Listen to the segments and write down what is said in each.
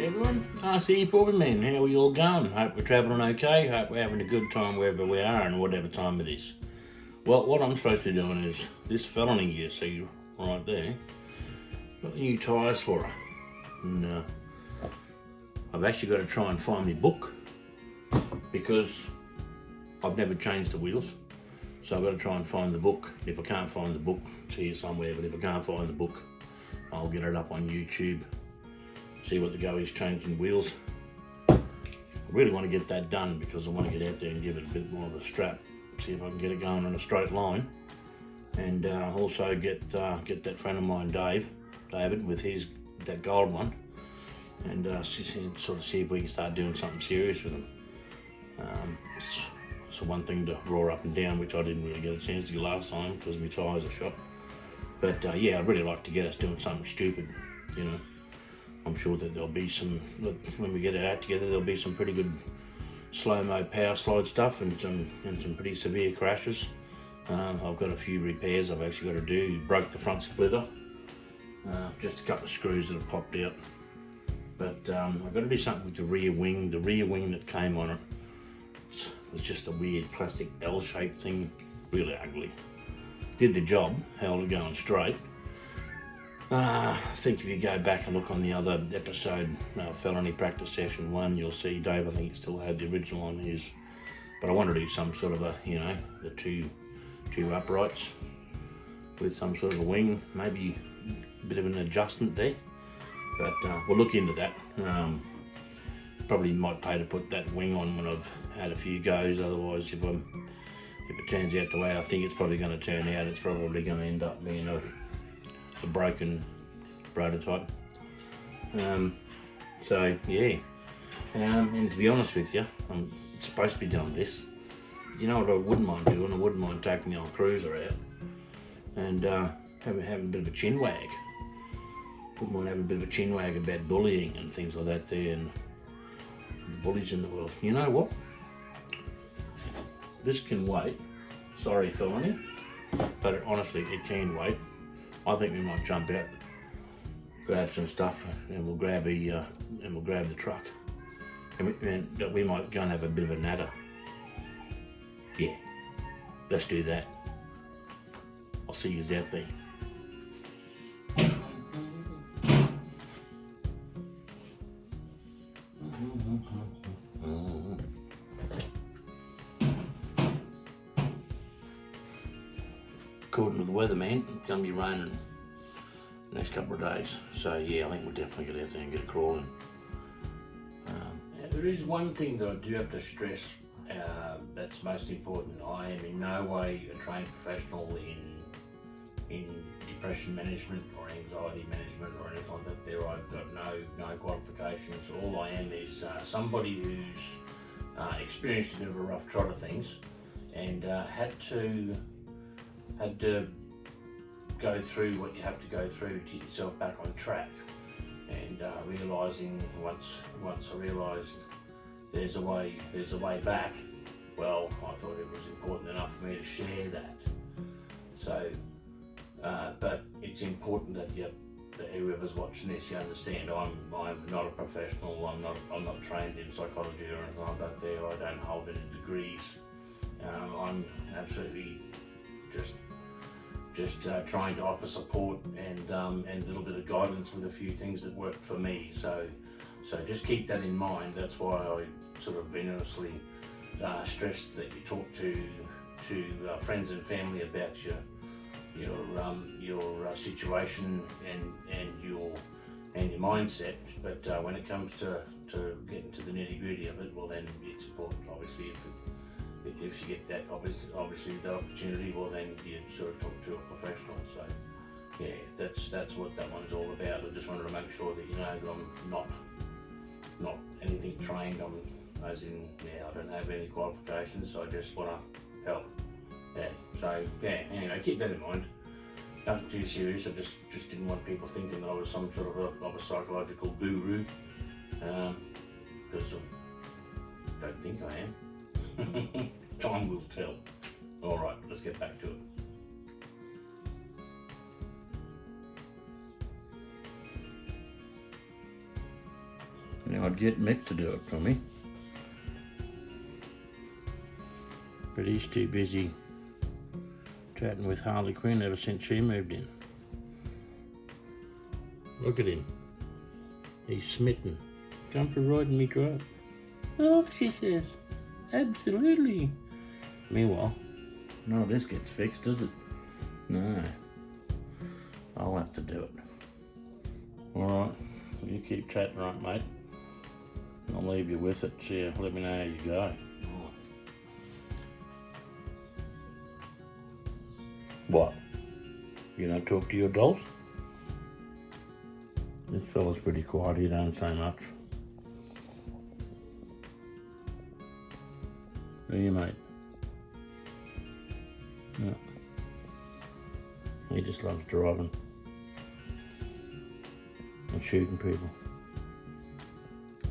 everyone. RC Porterman, how are you all going? Hope we're travelling okay. Hope we're having a good time wherever we are and whatever time it is. Well, what I'm supposed to be doing is this felony you see right there. Got new tyres for her. And I've actually got to try and find my book because I've never changed the wheels. So I've got to try and find the book. If I can't find the book, it's here somewhere, but if I can't find the book, I'll get it up on YouTube. See what the go is changing wheels. I really want to get that done because I want to get out there and give it a bit more of a strap. See if I can get it going on a straight line. And also get that friend of mine, David, with that gold one. And sort of see if we can start doing something serious with them. It's one thing to roar up and down, which I didn't really get a chance to do last time because my tyres are shot. But yeah, I'd really like to get us doing something stupid, you know. I'm sure that there'll be some, when we get it out together, there'll be some pretty good slow-mo power slide stuff and some pretty severe crashes. I've got a few repairs I've actually got to do. Broke the front splitter, just a couple of screws that have popped out. But I've got to do something with the rear wing. The rear wing that came on it was just a weird plastic L-shaped thing, really ugly. Did the job, held it going straight. I think if you go back and look on the other episode, Felony Practice Session 1, you'll see Dave, I think, still had the original on his. But I want to do some sort of a, you know, the two uprights with some sort of a wing, maybe a bit of an adjustment there. But we'll look into that. Probably might pay to put that wing on when I've had a few goes. Otherwise, if it turns out the way I think it's probably going to turn out, it's probably going to end up being a broken prototype. So yeah, and to be honest with you, I'm supposed to be doing this. You know what I wouldn't mind doing? I wouldn't mind taking the old cruiser out and having a bit of a chin wag. Wouldn't mind having a bit of a chin wag about bullying and things like that there and the bullies in the world. You know what? This can wait. Sorry, Felony, but honestly, it can wait. I think we might jump out, grab some stuff, and we'll grab the truck, and we might go and have a bit of a natter. Yeah, let's do that. I'll see you out there. According to the weatherman, it's going to be raining the next couple of days. So yeah, I think we'll definitely get out there and get it crawling. There is one thing that I do have to stress that's most important. I am in no way a trained professional in depression management or anxiety management or anything like that there. I've got no qualifications. All I am is somebody who's experienced a bit of a rough trot of things and had to go through what you have to go through to get yourself back on track, and realising once I realised there's a way back. Well, I thought it was important enough for me to share that. So, but it's important that whoever's watching this, you understand. I'm not a professional. I'm not trained in psychology or anything like that. There, I don't hold any degrees. I'm absolutely just trying to offer support and a little bit of guidance with a few things that work for me. So just keep that in mind. That's why I sort of earnestly stress that you talk to friends and family about your situation and your mindset. But when it comes to getting to the nitty gritty of it, well then it's important. Obviously, if you get that obviously the opportunity, well then you sort of talk to a professional. So yeah, that's what that one's all about. I just wanted to make sure that you know that I'm not anything trained. As in, I don't have any qualifications, so I just want to help. Yeah, so yeah, anyway, keep that in mind. Nothing too serious. I just didn't want people thinking that I was some sort of a psychological guru, because I don't think I am. Time will tell. All right, let's get back to it. Now I'd get Mick to do it for me. But he's too busy chatting with Harley Quinn ever since she moved in. Look at him. He's smitten. Come for a ride in me truck. Oh, she says. Absolutely. Meanwhile, none of this gets fixed, does it? No. I'll have to do it. Alright, you keep chatting, right, mate? I'll leave you with it. See ya. Let me know how you go. What? You don't talk to your dolls? This fella's pretty quiet. He don't say much. Who are you, mate? No. He just loves driving and shooting people.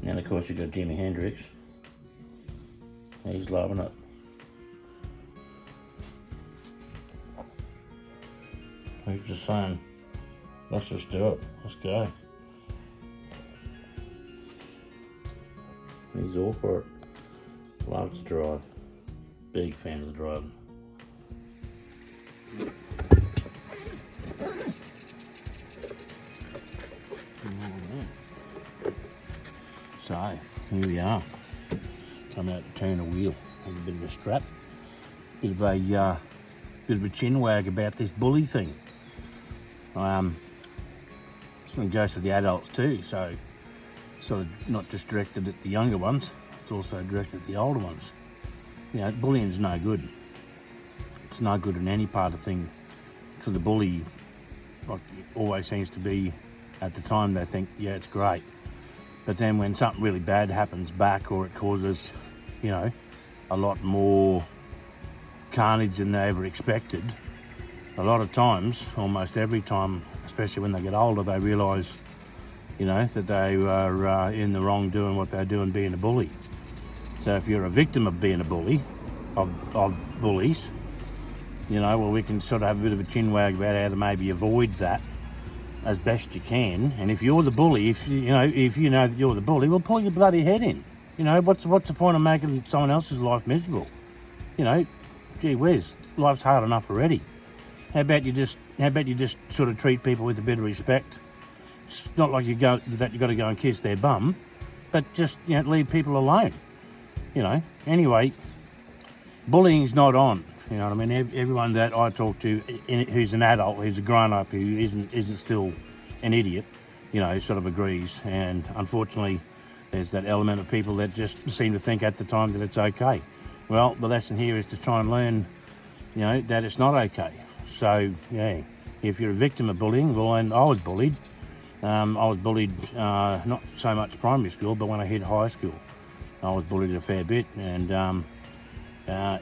And of course you got Jimi Hendrix. He's loving it. He's just saying, let's just do it. Let's go. He's all for it. Loves to drive. Big fan of the driving. So, here we are. Come out to turn a wheel. There's a bit of a strap. Bit of a chin wag about this bully thing. This one goes for the adults too, so sort of not just directed at the younger ones, it's also directed at the older ones. You know, bullying's no good. It's no good in any part of the thing. For the bully, like it always seems to be, at the time they think, yeah, it's great. But then when something really bad happens back, or it causes, you know, a lot more carnage than they ever expected, a lot of times, almost every time, especially when they get older, they realise, you know, that they are in the wrong doing what they're doing being a bully. So if you're a victim of being a bully, of bullies, you know, well, we can sort of have a bit of a chin wag about how to maybe avoid that as best you can. And if you're the bully, if you know that you're the bully, well, pull your bloody head in. You know, what's the point of making someone else's life miserable? You know, gee whiz, life's hard enough already. How about you just sort of treat people with a bit of respect? It's not like you've got to go and kiss their bum, but just, you know, leave people alone. You know. Anyway, bullying's not on. You know what I mean? Everyone that I talk to who's an adult, who's a grown-up, who isn't still an idiot, you know, sort of agrees. And unfortunately, there's that element of people that just seem to think at the time that it's okay. Well, the lesson here is to try and learn, you know, that it's not okay. So, yeah, if you're a victim of bullying, well, and I was bullied. I was bullied not so much primary school, but when I hit high school, I was bullied a fair bit. And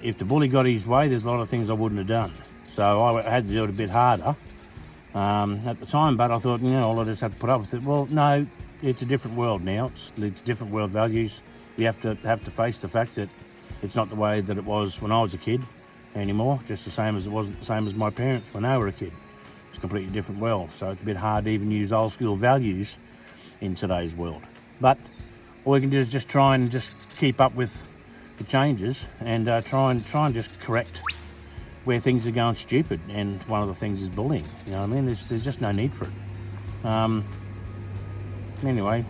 if the bully got his way, there's a lot of things I wouldn't have done. So I had to do it a bit harder at the time, but I thought, you know, I'll just have to put up with it. Well, no, it's a different world now. It's different world values. You have to face the fact that it's not the way that it was when I was a kid anymore, just the same as it wasn't the same as my parents when they were a kid. It's a completely different world, so it's a bit hard to even use old school values in today's world. But all we can do is just try and just keep up with the changes and try and just correct where things are going stupid. And one of the things is bullying. You know what I mean? There's just no need for it. Anyway,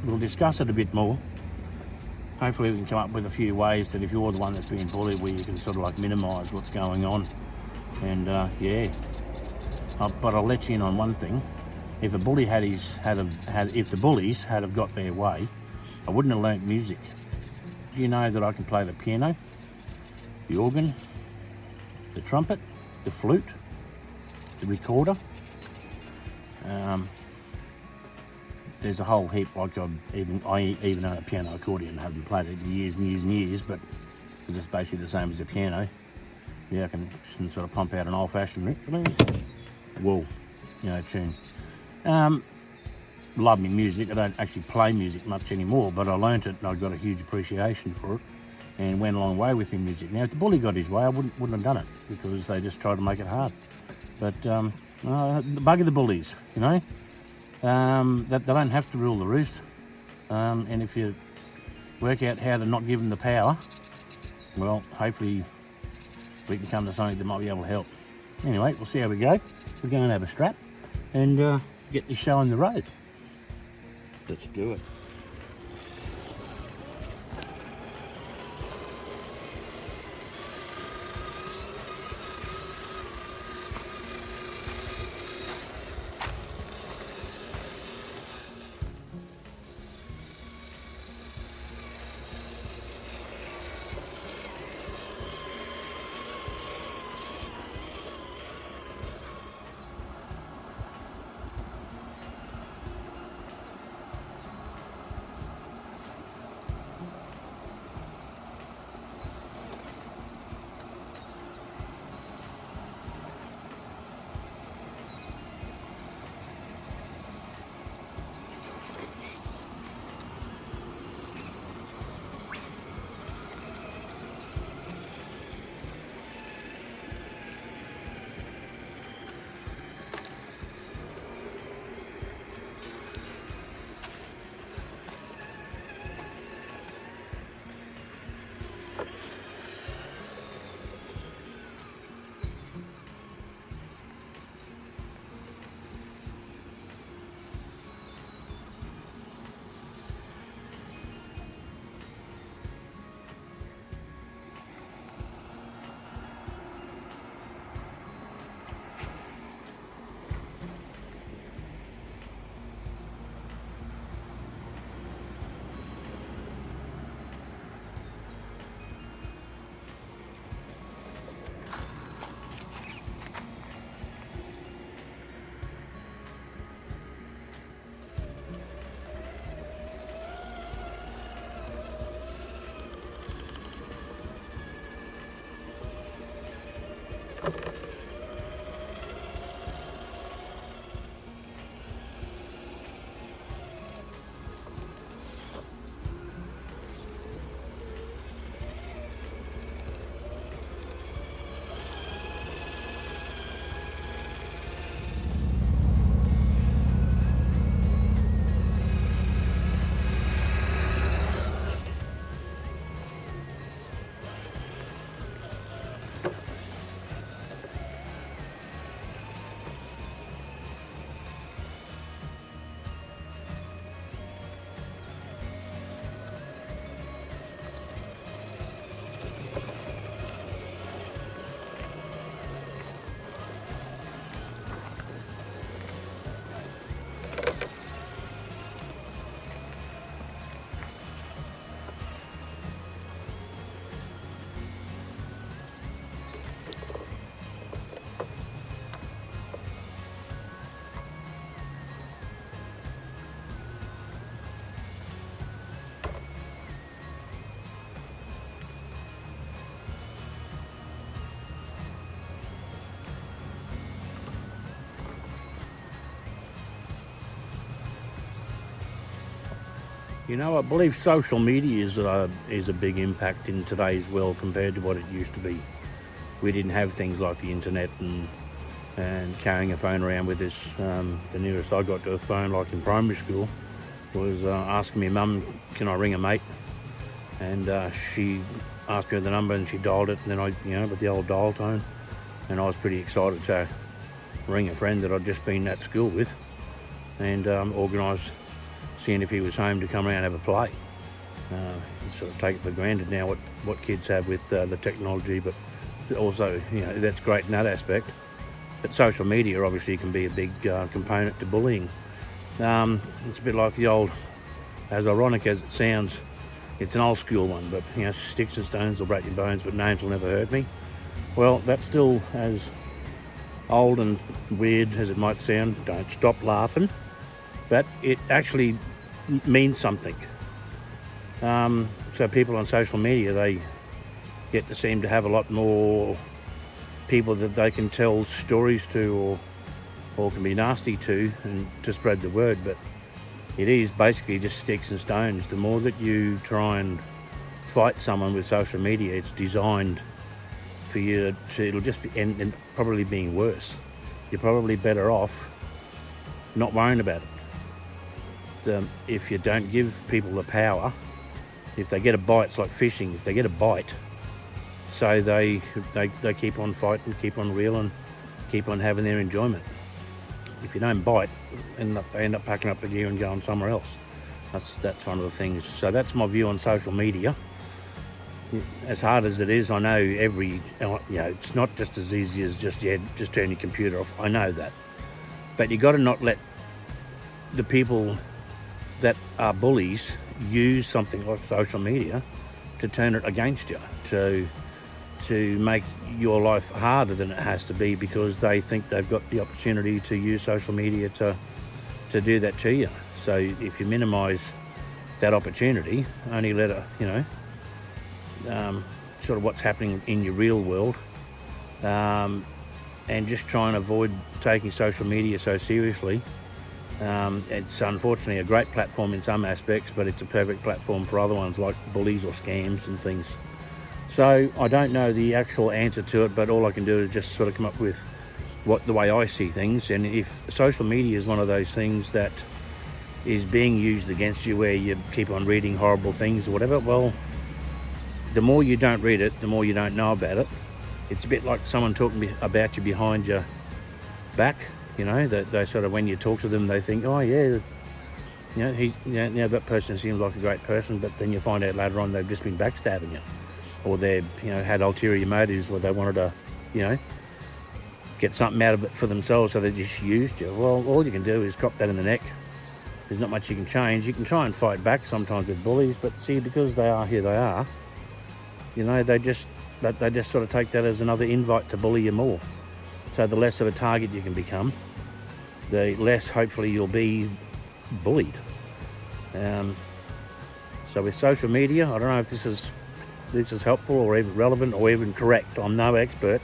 we'll discuss it a bit more. Hopefully we can come up with a few ways that if you're the one that's being bullied, where you can sort of like minimise what's going on. And yeah, but I'll let you in on one thing. If a bully if the bullies had have got their way, I wouldn't have learnt music. Do you know that I can play the piano, the organ, the trumpet, the flute, the recorder? There's a whole heap. Like I even own a piano accordion. Haven't played it in years and years and years, but because it's basically the same as a piano. Yeah, I can sort of pump out an old-fashioned whoa, you know, tune. Love me music. I don't actually play music much anymore, but I learnt it and I got a huge appreciation for it and went a long way with my music. Now, if the bully got his way, I wouldn't have done it because they just tried to make it hard. But the bug of the bullies, you know, that they don't have to rule the roost. And if you work out how to not give them the power, well, hopefully we can come to something that might be able to help. Anyway, we'll see how we go. We're going to have a strap and get this show on the road. Let's do it. You know, I believe social media is a big impact in today's world compared to what it used to be. We didn't have things like the internet and carrying a phone around with us. The nearest I got to a phone, like in primary school, was asking me mum, can I ring a mate? And she asked me the number and she dialed it, and then with the old dial tone, and I was pretty excited to ring a friend that I'd just been at school with and organise seeing if he was home to come around and have a play. Sort of take it for granted now what kids have with the technology, but also, that's great in that aspect. But social media obviously can be a big component to bullying. It's a bit like the old, as ironic as it sounds, it's an old school one, but sticks and stones will break your bones, but names will never hurt me. Well, that's still as old and weird as it might sound. Don't stop laughing. But it actually means something. So people on social media, they get to seem to have a lot more people that they can tell stories to or can be nasty to and to spread the word, but it is basically just sticks and stones. The more that you try and fight someone with social media, it's designed for you to, it'll just be and probably being worse. You're probably better off not worrying about it. if you don't give people the power, if they get a bite, it's like fishing. If they get a bite, so they keep on fighting, keep on reeling, keep on having their enjoyment. If you don't bite, they end up packing up the gear and going somewhere else. That's one of the things. So that's my view on social media. As hard as it is, I know it's not just as easy as just turn your computer off. I know that, but you got to not let the people that are bullies use something like social media to turn it against you, to make your life harder than it has to be, because they think they've got the opportunity to use social media to do that to you. So if you minimise that opportunity, only let it, sort of what's happening in your real world, and just try and avoid taking social media so seriously. It's unfortunately a great platform in some aspects, but it's a perfect platform for other ones like bullies or scams and things. So I don't know the actual answer to it, but all I can do is just sort of come up with the way I see things. And if social media is one of those things that is being used against you, where you keep on reading horrible things or whatever, well, the more you don't read it, the more you don't know about it. It's a bit like someone talking about you behind your back. They sort of, when you talk to them, they think, oh yeah, that person seems like a great person, but then you find out later on they've just been backstabbing you, or they've had ulterior motives, where they wanted to get something out of it for themselves, so they just used you. Well, all you can do is drop that in the neck. There's not much you can change. You can try and fight back sometimes with bullies, but see, because they are who they are, they just sort of take that as another invite to bully you more. So the less of a target you can become, the less hopefully you'll be bullied. So with social media, I don't know if this is helpful or even relevant or even correct. I'm no expert,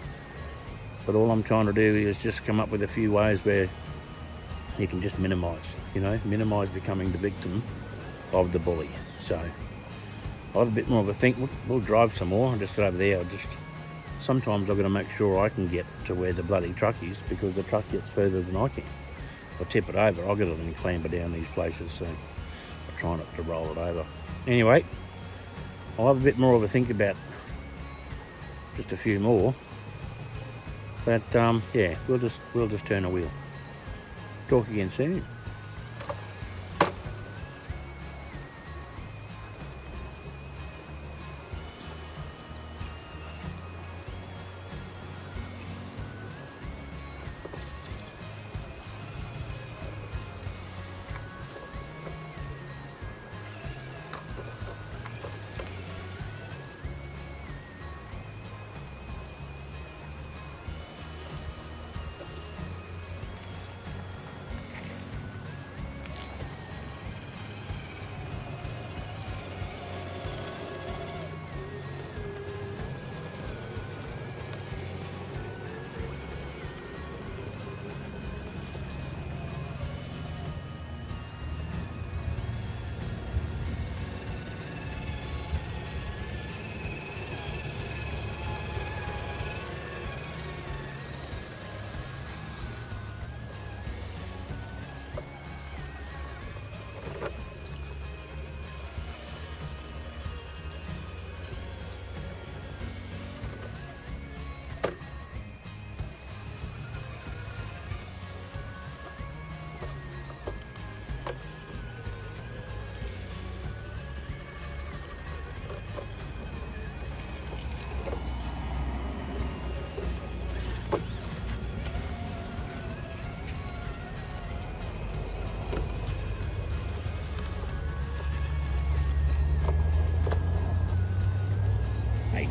but all I'm trying to do is just come up with a few ways where you can just minimise becoming the victim of the bully. So I'll have a bit more of a think. We'll drive some more. I'm just over there. Sometimes I've got to make sure I can get to where the bloody truck is, because the truck gets further than I can. I'll tip it over. I'll get it and clamber down these places, so I try not to roll it over. Anyway, I'll have a bit more of a think about just a few more. But yeah, we'll just turn a wheel. Talk again soon.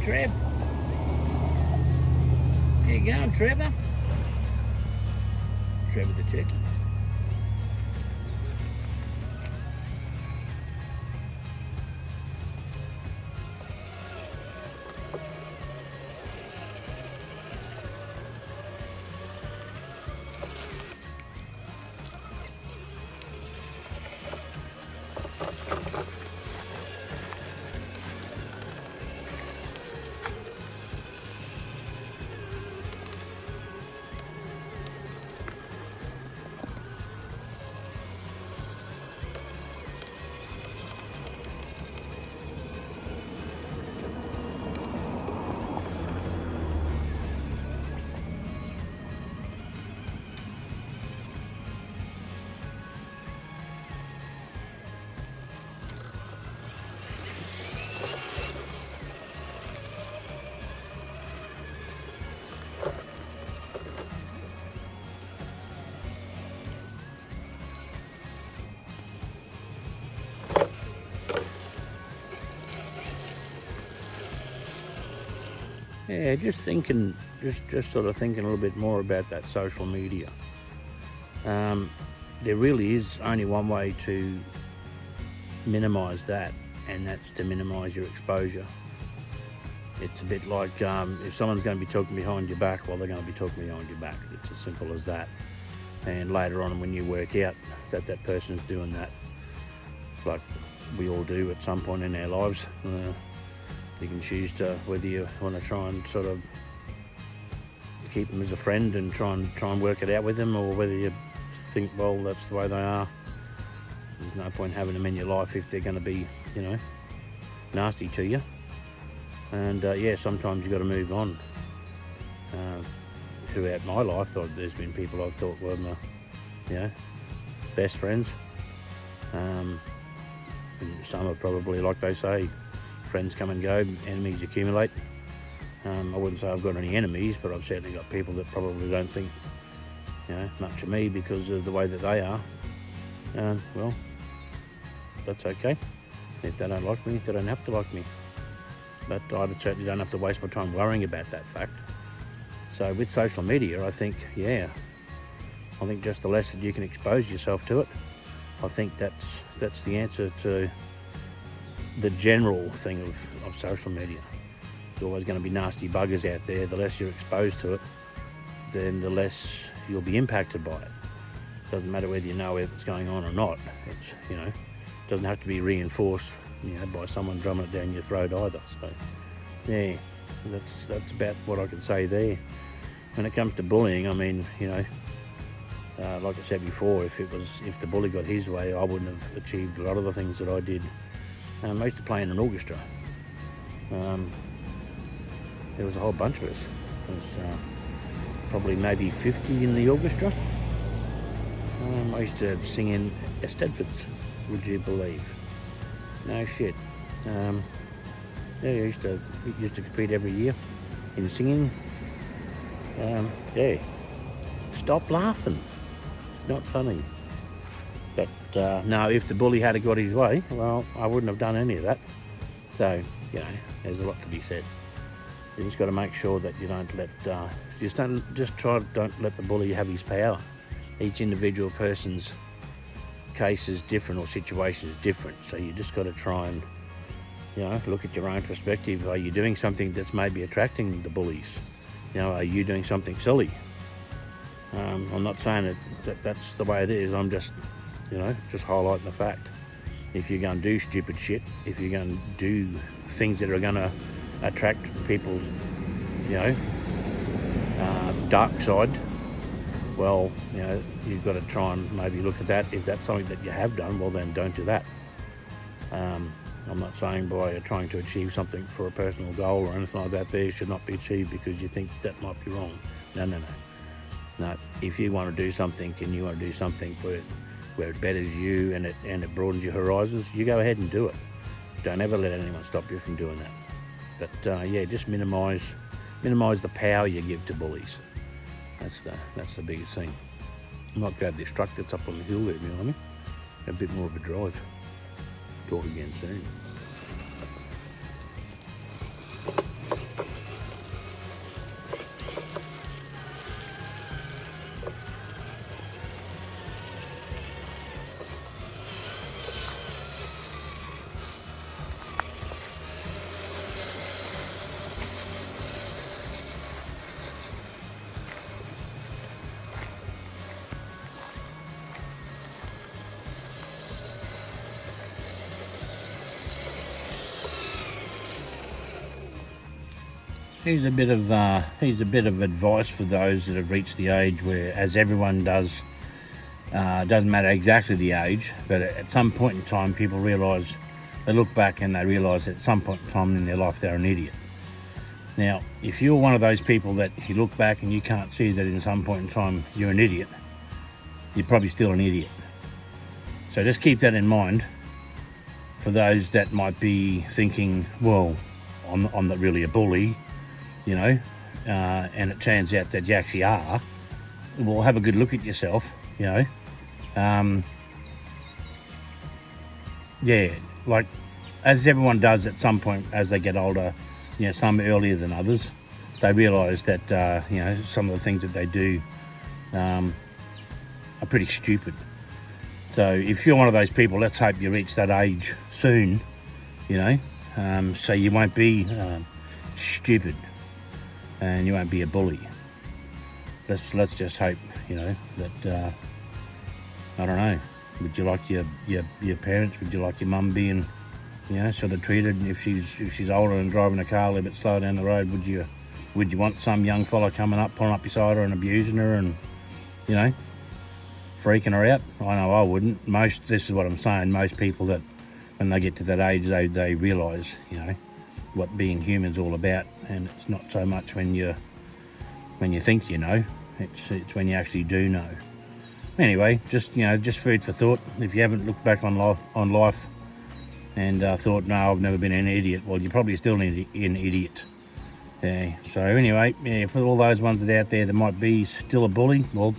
Trev. How you going, Trevor? Trevor the chicken. Yeah, just sort of thinking a little bit more about that social media. There really is only one way to minimise that, and that's to minimise your exposure. It's a bit like if someone's going to be talking behind your back, well, they're going to be talking behind your back. It's as simple as that. And later on, when you work out that that person's doing that, like we all do at some point in our lives, you can choose to whether you want to try and sort of keep them as a friend and try and work it out with them, or whether you think, well, that's the way they are. There's no point having them in your life if they're going to be, nasty to you. And yeah, sometimes you've got to move on. Throughout my life, there's been people I've thought were my, best friends. And some are probably, like they say, friends come and go, enemies accumulate. I wouldn't say I've got any enemies, but I've certainly got people that probably don't think, much of me because of the way that they are. Well, that's okay. If they don't like me, they don't have to like me. But I certainly don't have to waste my time worrying about that fact. So with social media, I think just the less that you can expose yourself to it, I think that's the answer to the general thing of social media. There's always going to be nasty buggers out there. The less you're exposed to it, then the less you'll be impacted by it. Doesn't matter whether you know if it's going on or not. It's, doesn't have to be reinforced, by someone drumming it down your throat either. So, yeah, that's about what I can say there. When it comes to bullying, I mean, like I said before, if the bully got his way, I wouldn't have achieved a lot of the things that I did. I used to play in an orchestra. There was a whole bunch of us. There was probably maybe 50 in the orchestra. I used to sing in Eisteddfods, would you believe? No shit. Yeah, we used to compete every year in singing. Yeah. Stop laughing. It's not funny. But no, if the bully had got his way, well, I wouldn't have done any of that. So, there's a lot to be said. You just got to make sure that you don't let, don't let the bully have his power. Each individual person's case is different, or situation is different. So you just got to try and, look at your own perspective. Are you doing something that's maybe attracting the bullies? Are you doing something silly? I'm not saying that's the way it is. I'm just, just highlighting the fact. If you're going to do stupid shit, if you're going to do things that are going to attract people's, dark side, well, you've got to try and maybe look at that. If that's something that you have done, well, then don't do that. I'm not saying by trying to achieve something for a personal goal or anything like that there should not be achieved because you think that might be wrong. No, if you want to do something and you want to do something where it betters you and it broadens your horizons, you go ahead and do it. Don't ever let anyone stop you from doing that. But yeah, just minimise the power you give to bullies. That's the biggest thing. I might grab this truck that's up on the hill there behind me. A bit more of a drive. Talk again soon. Here's a bit of advice for those that have reached the age where, as everyone does, doesn't matter exactly the age, but at some point in time, people realise, they look back and they realise that at some point in time in their life they're an idiot. Now, if you're one of those people that you look back and you can't see that in some point in time you're an idiot, you're probably still an idiot. So just keep that in mind for those that might be thinking, well, I'm not really a bully, and it turns out that you actually are. Well, have a good look at yourself, yeah, like as everyone does at some point as they get older, some earlier than others. they realise that some of the things that they do are pretty stupid. So if you're one of those people, let's hope you reach that age soon, so you won't be stupid and you won't be a bully. Let's just hope, that I don't know. Would you like your parents? Would you like your mum being, sort of treated? If she's older and driving a car a little bit slow down the road, would you want some young fella coming up, pulling up beside her and abusing her and, freaking her out? I know I wouldn't. This is what I'm saying. Most people that when they get to that age, they realise, what being human's all about, and it's not so much when you think you know. It's when you actually do know. Anyway, just food for thought. If you haven't looked back on life and thought, no, I've never been an idiot, well, you're probably still an idiot. Yeah. So anyway, for all those ones that out there that might be still a bully, well,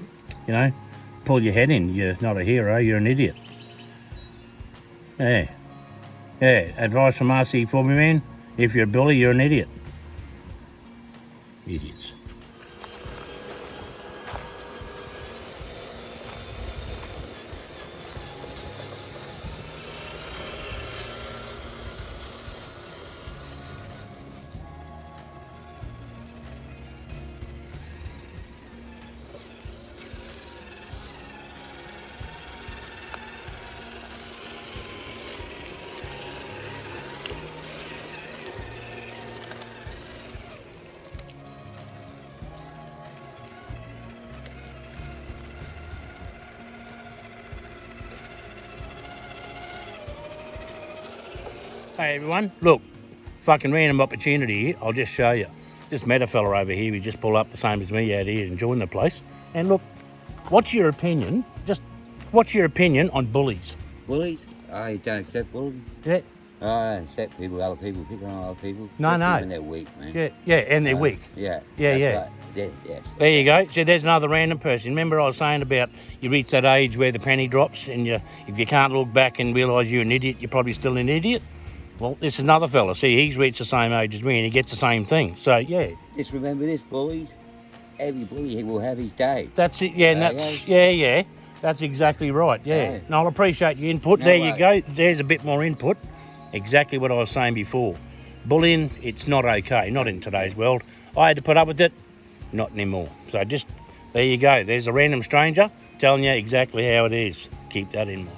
pull your head in. You're not a hero. You're an idiot. Yeah. Advice from RC for me, man. If you're a bully, you're an idiot. Idiots. Hey everyone, look, fucking random opportunity here. I'll just show you. Just met a fella over here. We just pulled up the same as me out here and joined the place. And look, what's your opinion? What's your opinion on bullies? Bullies? I don't accept bullies. Yeah. I don't accept other people picking on other people. No. And they're weak, man. Yeah, and they're weak. Yeah. Yeah. Right. Yes. There you go. So there's another random person. Remember I was saying about you reach that age where the penny drops and if you can't look back and realise you're an idiot, you're probably still an idiot? Well, this is another fella. See, he's reached the same age as me and he gets the same thing. So, yeah. Just remember this, bullies. Every bully will have his day. That's it, yeah, and that's, that's exactly right, yeah. No, I'll appreciate your input. No there way. You go. There's a bit more input. Exactly what I was saying before. Bullying, it's not okay, not in today's world. I had to put up with it, not anymore. So just, there you go. There's a random stranger telling you exactly how it is. Keep that in mind.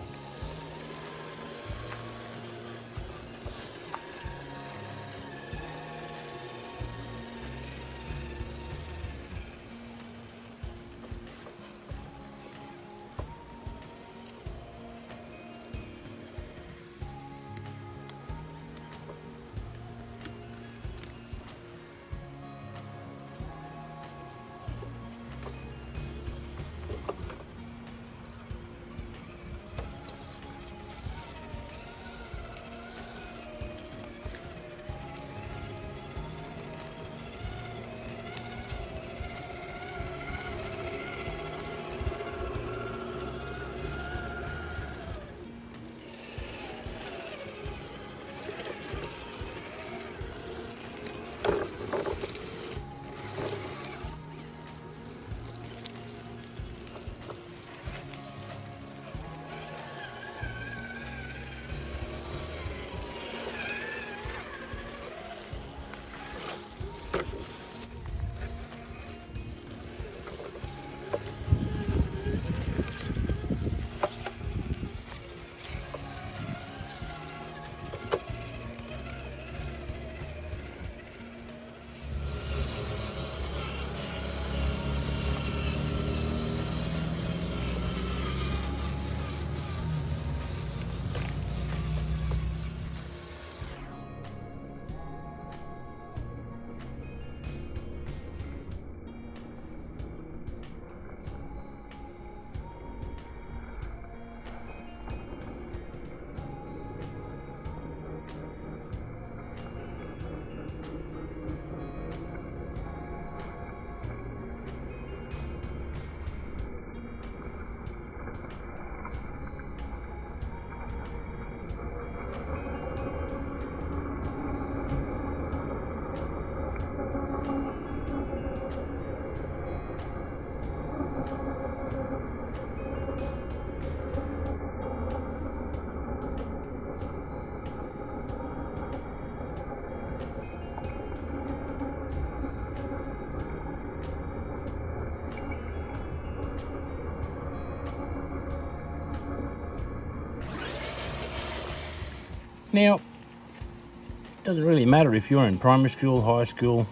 Now, it doesn't really matter if you're in primary school, high school,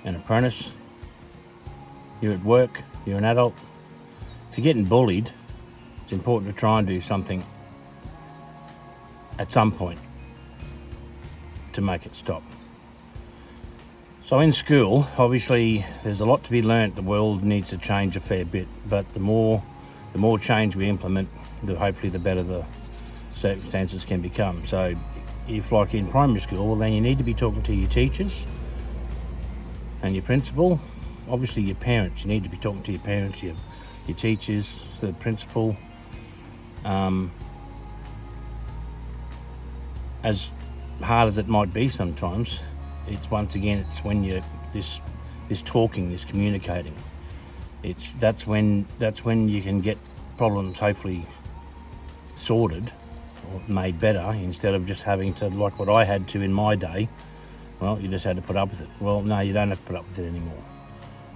an apprentice, you're at work, you're an adult. If you're getting bullied, it's important to try and do something at some point to make it stop. So in school, obviously, there's a lot to be learnt. The world needs to change a fair bit, but the more change we implement, hopefully the better the circumstances can become. So if like in primary school, well then you need to be talking to your teachers and your principal, obviously your parents. You need to be talking to your parents, your teachers, the principal. As hard as it might be sometimes, it's when you're this talking, this communicating. That's when you can get problems hopefully sorted or made better, instead of just having to, like what I had to in my day. Well, you just had to put up with it. Well, no, you don't have to put up with it anymore.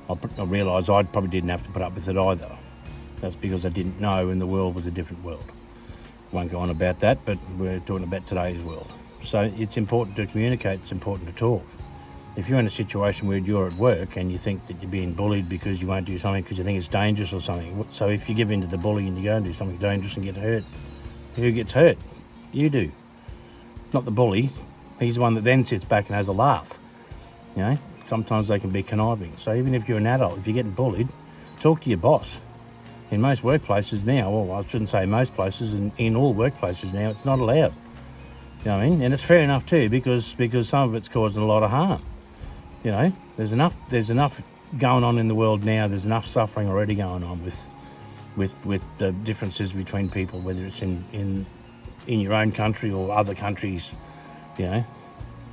I realised I probably didn't have to put up with it either. That's because I didn't know, and the world was a different world. Won't go on about that, but we're talking about today's world. So it's important to communicate, it's important to talk. If you're in a situation where you're at work and you think that you're being bullied because you won't do something because you think it's dangerous or something, so if you give in to the bully and you go and do something dangerous and get hurt, who gets hurt? You do. Not the bully. He's the one that then sits back and has a laugh. You know, sometimes they can be conniving. So even if you're an adult, if you're getting bullied, talk to your boss. In most workplaces now, well, I shouldn't say most places, in all workplaces now, it's not allowed. You know what I mean? And it's fair enough too, because some of it's causing a lot of harm. You know, there's enough going on in the world now. There's enough suffering already going on with the differences between people, whether it's in your own country or other countries. You know,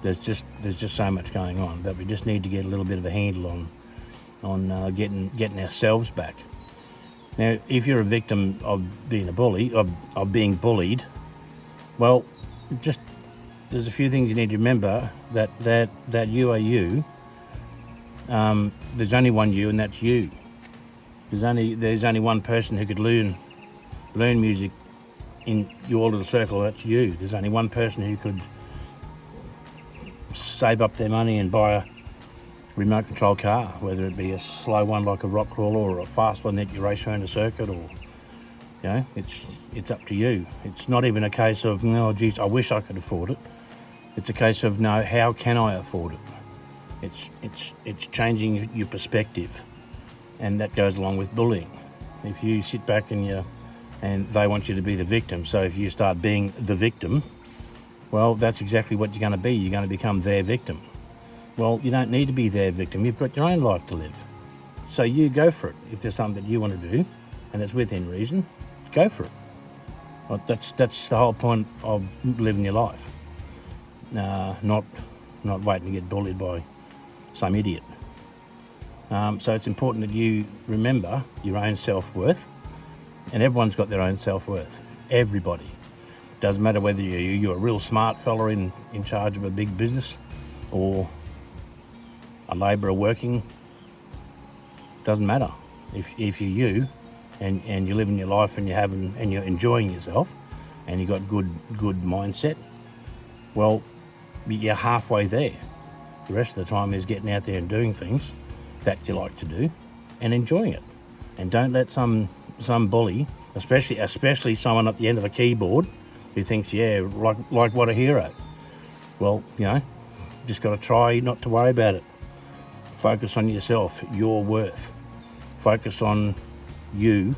there's just so much going on that we just need to get a little bit of a handle on getting ourselves back. Now, if you're a victim of being a bully, of being bullied, well, just there's a few things you need to remember, that you are you. There's only one you, and that's you. There's only one person who could learn music in your little circle. That's you. There's only one person who could save up their money and buy a remote control car, whether it be a slow one like a rock crawler or a fast one that you race around a circuit, or you know, it's up to you. It's not even a case of, no, geez, I wish I could afford it. It's a case of, no, how can I afford it? It's changing your perspective, and that goes along with bullying. If you sit back and they want you to be the victim, so if you start being the victim, well, that's exactly what you're going to be. You're going to become their victim. Well, you don't need to be their victim. You've got your own life to live. So you go for it. If there's something that you want to do and it's within reason, go for it. Well, that's the whole point of living your life. Not waiting to get bullied by some idiot. So it's important that you remember your own self-worth, and everyone's got their own self-worth. Everybody. Doesn't matter whether you're a real smart fella in charge of a big business or a labourer working. Doesn't matter. If you're you and you're living your life and you're enjoying yourself and you've got good mindset, well, you're halfway there. The rest of the time is getting out there and doing things that you like to do and enjoying it. And don't let some bully, especially someone at the end of a keyboard who thinks, yeah, like what a hero. Well, you know, just got to try not to worry about it. Focus on yourself, your worth. Focus on you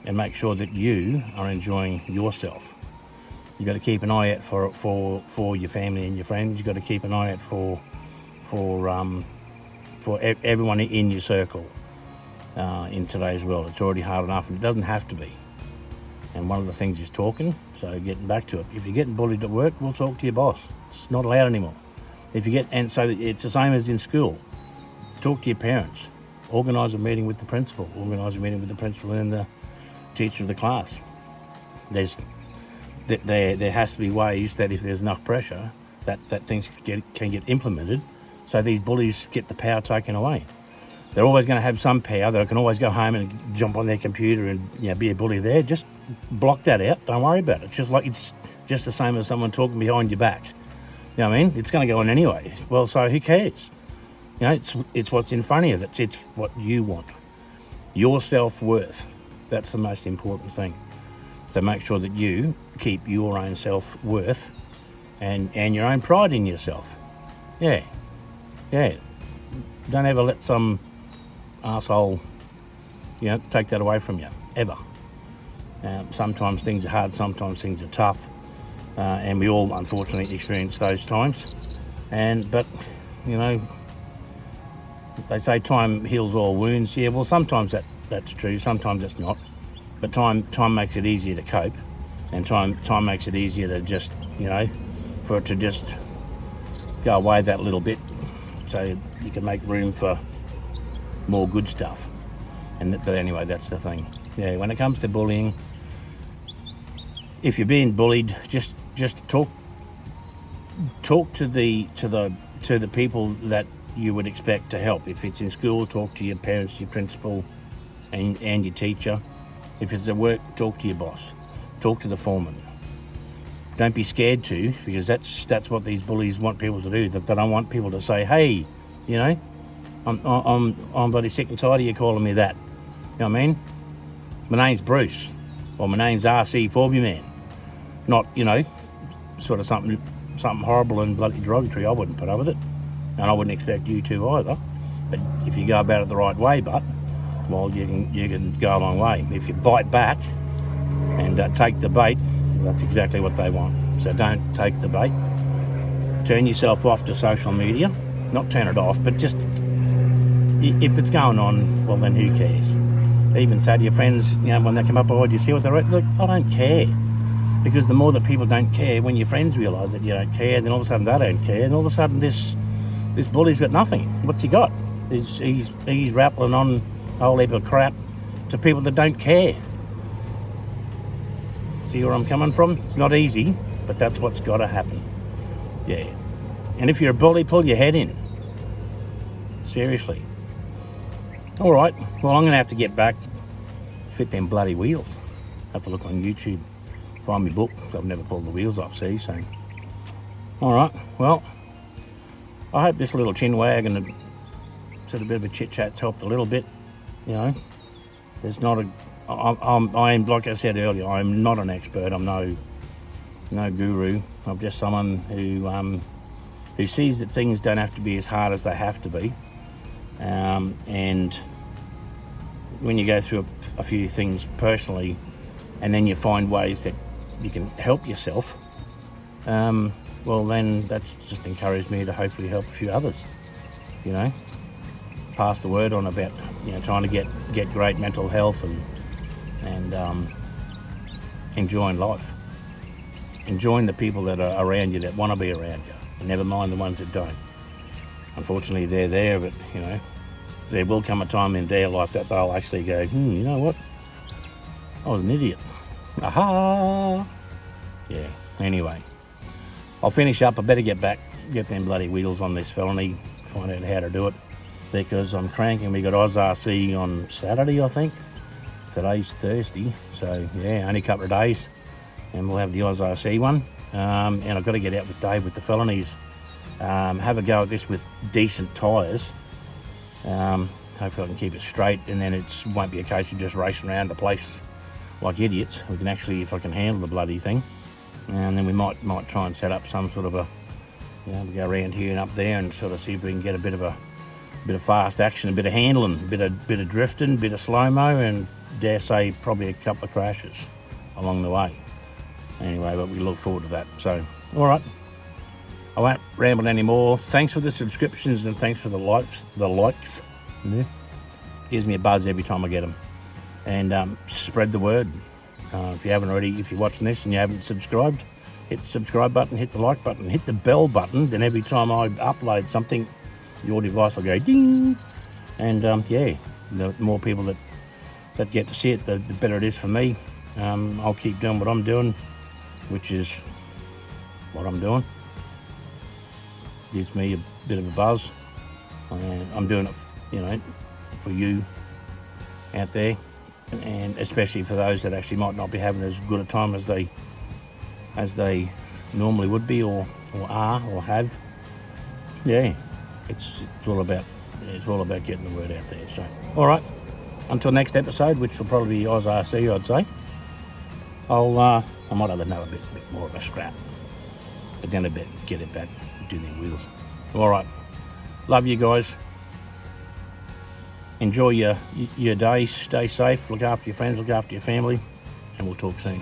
and make sure that you are enjoying yourself. You've got to keep an eye out for your family and your friends. You've got to keep an eye out for everyone in your circle in today's world. It's already hard enough, and it doesn't have to be. And one of the things is talking, so getting back to it. If you're getting bullied at work, we'll talk to your boss. It's not allowed anymore. And so it's the same as in school. Talk to your parents. Organise a meeting with the principal. Organise a meeting with the principal and the teacher of the class. There has to be ways that if there's enough pressure, that things can get implemented, so these bullies get the power taken away. They're always going to have some power. They can always go home and jump on their computer and be a bully there. Just block that out. Don't worry about it. It's just like just the same as someone talking behind your back. You know what I mean? It's going to go on anyway. Well, so who cares? You know, it's what's in front of you. It's what you want. Your self-worth. That's the most important thing. So make sure that you keep your own self-worth and your own pride in yourself. Yeah. Don't ever let some asshole, take that away from you, ever. Sometimes things are hard, sometimes things are tough, and we all unfortunately experience those times. But they say time heals all wounds. Yeah, well, sometimes that's true, sometimes it's not. But time makes it easier to cope, and time makes it easier to just, for it to just go away that little bit, so you can make room for more good stuff. But anyway, that's the thing. Yeah, when it comes to bullying, if you're being bullied, just talk to the people that you would expect to help. If it's in school, talk to your parents, your principal, and your teacher. If it's at work, talk to your boss. Talk to the foreman. Don't be scared to, because that's what these bullies want people to do. That they don't want people to say, hey, I'm bloody sick and tired of you calling me that. You know what I mean? My name's Bruce, or my name's RC Forby Man. Not, sort of something horrible and bloody derogatory. I wouldn't put up with it, and I wouldn't expect you to either. But if you go about it the right way, well, you can go a long way. If you bite back and take the bait, that's exactly what they want. So don't take the bait. Turn yourself off to social media. Not turn it off, but just, if it's going on, well then who cares? Even say to your friends, when they come up, do you see what they're at? Look, I don't care. Because the more that people don't care, when your friends realise that you don't care, then all of a sudden they don't care, and all of a sudden this bully's got nothing. What's he got? He's rattling on a whole heap of crap to people that don't care. See where I'm coming from? It's not easy, but that's what's got to happen. Yeah. And if you're a bully, pull your head in. Seriously. All right. Well, I'm going to have to get back, fit them bloody wheels. Have to look on YouTube, find my book. I've never pulled the wheels off, see? So, all right. Well, I hope this little chin wag and a sort of bit of a chit chat's helped a little bit. There's not I'm like I said earlier, I'm not an expert. I'm no guru. I'm just someone who sees that things don't have to be as hard as they have to be. And when you go through a few things personally, and then you find ways that you can help yourself, well then that's just encouraged me to hopefully help a few others. Pass the word on about trying to get great mental health and enjoying life, enjoying the people that are around you, that want to be around you, and never mind the ones that don't. Unfortunately, they're there, but there will come a time in their life that they'll actually go, you know what, I was an idiot. Aha! Yeah. Anyway, I'll finish up. I better get them bloody wheels on this felony, find out how to do it, because I'm cranking. We got OzRC on Saturday, I think. Today's Thursday, so yeah, only a couple of days, and we'll have the OzRC one. And I've got to get out with Dave with the felonies, have a go at this with decent tyres. Hopefully I can keep it straight, and then it won't be a case of just racing around the place like idiots. We can actually, if I can handle the bloody thing, and then we might try and set up some sort of a, we go around here and up there and sort of see if we can get a bit of fast action, a bit of handling, a bit of drifting, a bit of slow-mo, and dare say probably a couple of crashes along the way. Anyway, but we look forward to that. So, all right, I won't ramble anymore. Thanks for the subscriptions and thanks for the likes. Yeah. Gives me a buzz every time I get them. And spread the word. If you haven't already, if you're watching this and you haven't subscribed, hit the subscribe button, hit the like button, hit the bell button. Then every time I upload something, your device will go ding. And the more people that get to see it, the better it is for me. I'll keep doing what I'm doing, which is what I'm doing. Gives me a bit of a buzz. I'm doing it, for you out there, and especially for those that actually might not be having as good a time as they as they normally would be, or are, or have. Yeah, it's all about getting the word out there. So, all right, until next episode, which will probably be OzRC, I'd say. I might have another bit more of a scrap, but then I better get it back, do their wheels. All right, love you guys. Enjoy your day. Stay safe. Look after your friends. Look after your family, and we'll talk soon.